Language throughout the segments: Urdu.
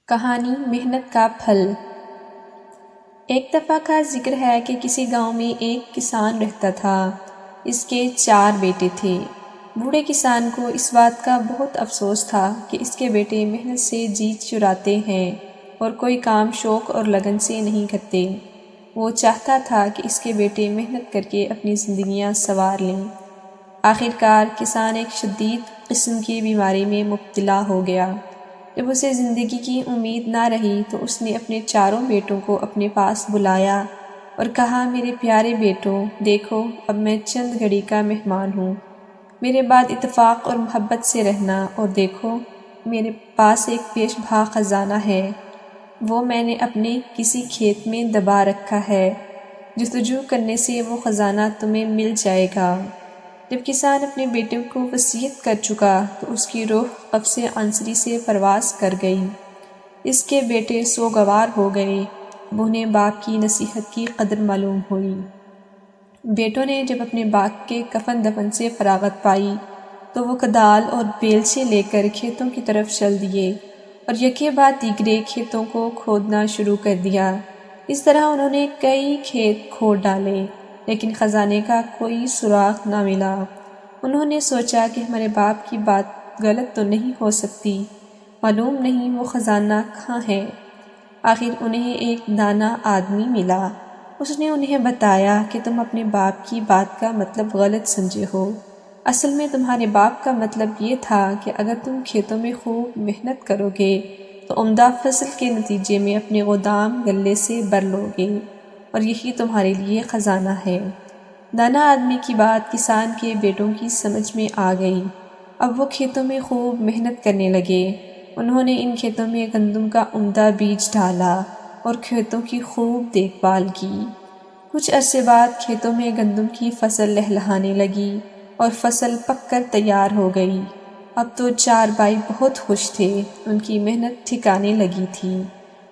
کہانی محنت کا پھل۔ ایک دفعہ کا ذکر ہے کہ کسی گاؤں میں ایک کسان رہتا تھا۔ اس کے 4 بیٹے تھے۔ بوڑھے کسان کو اس بات کا بہت افسوس تھا کہ اس کے بیٹے محنت سے جی چراتے ہیں اور کوئی کام شوق اور لگن سے نہیں کرتے۔ وہ چاہتا تھا کہ اس کے بیٹے محنت کر کے اپنی زندگیاں سنوار لیں۔ آخرکار کسان ایک شدید قسم کی بیماری میں مبتلا ہو گیا۔ جب اسے زندگی کی امید نہ رہی تو اس نے اپنے 4 بیٹوں کو اپنے پاس بلایا اور کہا، میرے پیارے بیٹوں، دیکھو اب میں چند گھڑی کا مہمان ہوں، میرے بعد اتفاق اور محبت سے رہنا، اور دیکھو میرے پاس ایک پیش بھا خزانہ ہے، وہ میں نے اپنے کسی کھیت میں دبا رکھا ہے، جستجو کرنے سے وہ خزانہ تمہیں مل جائے گا۔ جب کسان اپنے بیٹوں کو وصیت کر چکا تو اس کی روح قفس عنصری سے پرواز کر گئی۔ اس کے بیٹے سوگوار ہو گئے۔ اب انہیں باپ کی نصیحت کی قدر معلوم ہوئی۔ بیٹوں نے جب اپنے باپ کے کفن دفن سے فراغت پائی تو وہ کدال اور بیلچے لے کر کھیتوں کی طرف چل دیے اور یکے بعد دیگرے کھیتوں کو کھودنا شروع کر دیا۔ اس طرح انہوں نے کئی کھیت کھود ڈالے، لیکن خزانے کا کوئی سراغ نہ ملا۔ انہوں نے سوچا کہ ہمارے باپ کی بات غلط تو نہیں ہو سکتی، معلوم نہیں وہ خزانہ کہاں ہے۔ آخر انہیں ایک دانا آدمی ملا۔ اس نے انہیں بتایا کہ تم اپنے باپ کی بات کا مطلب غلط سمجھے ہو۔ اصل میں تمہارے باپ کا مطلب یہ تھا کہ اگر تم کھیتوں میں خوب محنت کرو گے تو عمدہ فصل کے نتیجے میں اپنے گودام غلے سے بھر لو گے، اور یہی تمہارے لیے خزانہ ہے۔ دانا آدمی کی بات کسان کے بیٹوں کی سمجھ میں آ گئی۔ اب وہ کھیتوں میں خوب محنت کرنے لگے۔ انہوں نے ان کھیتوں میں گندم کا عمدہ بیج ڈالا اور کھیتوں کی خوب دیکھ بھال کی۔ کچھ عرصے بعد کھیتوں میں گندم کی فصل لہلہانے لگی اور فصل پک کر تیار ہو گئی۔ اب تو 4 بھائی بہت خوش تھے، ان کی محنت ٹھکانے لگی تھی۔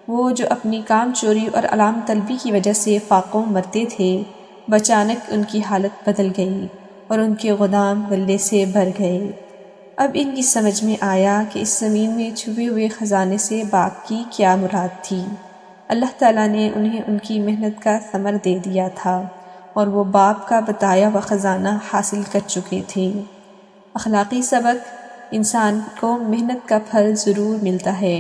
وہ جو اپنی کام چوری اور علام طلبی کی وجہ سے فاقوں مرتے تھے، اچانک ان کی حالت بدل گئی اور ان کے گودام غلے سے بھر گئے۔ اب ان کی سمجھ میں آیا کہ اس زمین میں چھپے ہوئے خزانے سے باپ کی کیا مراد تھی۔ اللہ تعالیٰ نے انہیں ان کی محنت کا ثمر دے دیا تھا اور وہ باپ کا بتایا ہوا خزانہ حاصل کر چکے تھے۔ اخلاقی سبق: انسان کو محنت کا پھل ضرور ملتا ہے۔